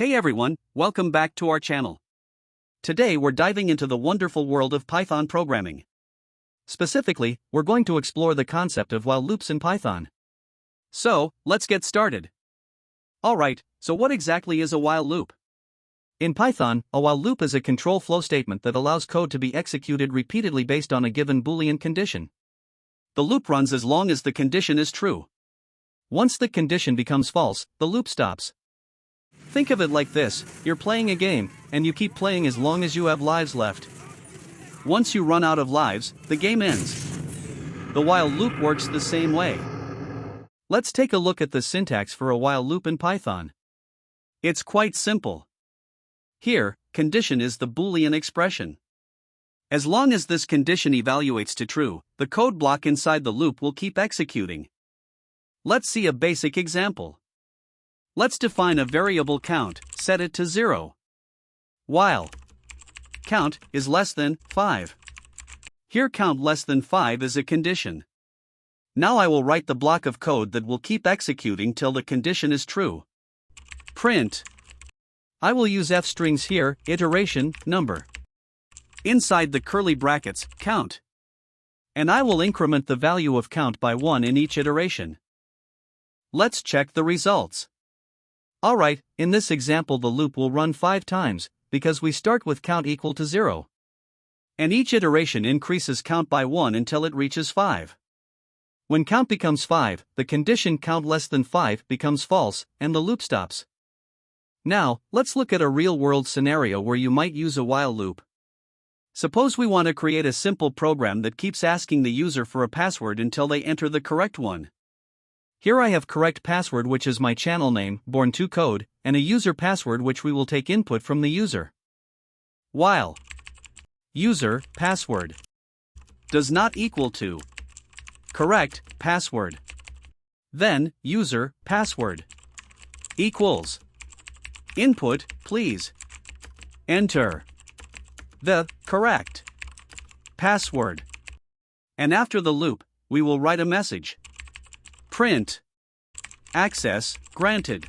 Hey everyone, welcome back to our channel. Today we're diving into the wonderful world of Python programming. Specifically, we're going to explore the concept of while loops in Python. So, let's get started. Alright, so what exactly is a while loop? In Python, a while loop is a control flow statement that allows code to be executed repeatedly based on a given Boolean condition. The loop runs as long as the condition is true. Once the condition becomes false, the loop stops. Think of it like this: you're playing a game, and you keep playing as long as you have lives left. Once you run out of lives, the game ends. The while loop works the same way. Let's take a look at the syntax for a while loop in Python. It's quite simple. Here, condition is the Boolean expression. As long as this condition evaluates to true, the code block inside the loop will keep executing. Let's see a basic example. Let's define a variable count, set it to 0. While count is less than 5. Here count less than 5 is a condition. Now I will write the block of code that will keep executing till the condition is true. Print. I will use f strings here, iteration, number. Inside the curly brackets, count. And I will increment the value of count by 1 in each iteration. Let's check the results. Alright, in this example the loop will run 5 times, because we start with count equal to 0. And each iteration increases count by 1 until it reaches 5. When count becomes 5, the condition count less than 5 becomes false, and the loop stops. Now, let's look at a real-world scenario where you might use a while loop. Suppose we want to create a simple program that keeps asking the user for a password until they enter the correct one. Here I have correct password, which is my channel name, Born2Code, and a user password which we will take input from the user. While user password does not equal to correct password, then user password equals input, please enter the correct password. And after the loop, we will write a message. Print access granted.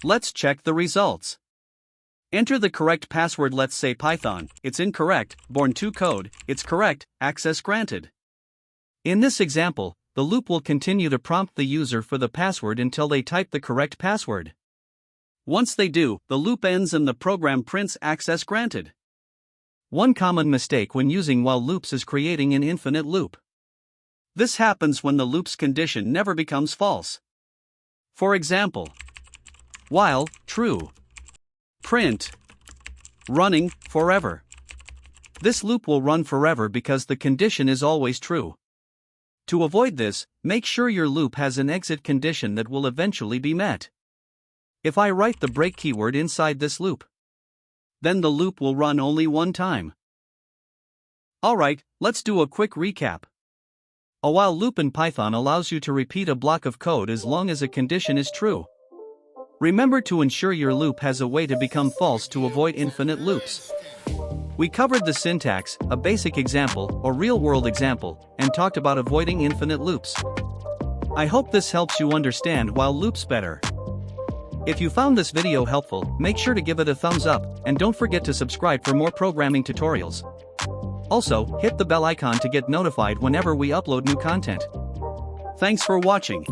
Let's check the results. Enter the correct password. Let's say Python, it's incorrect. Born2Code, it's correct, access granted. In this example, the loop will continue to prompt the user for the password until they type the correct password. Once they do, the loop ends and the program prints access granted. One common mistake when using while loops is creating an infinite loop. This happens when the loop's condition never becomes false. For example, while true, print running forever. This loop will run forever because the condition is always true. To avoid this, make sure your loop has an exit condition that will eventually be met. If I write the break keyword inside this loop, then the loop will run only one time. Alright, let's do a quick recap. A while loop in Python allows you to repeat a block of code as long as a condition is true. Remember to ensure your loop has a way to become false to avoid infinite loops. We covered the syntax, a basic example, or real-world example, and talked about avoiding infinite loops. I hope this helps you understand while loops better. If you found this video helpful, make sure to give it a thumbs up, and don't forget to subscribe for more programming tutorials. Also, hit the bell icon to get notified whenever we upload new content. Thanks for watching.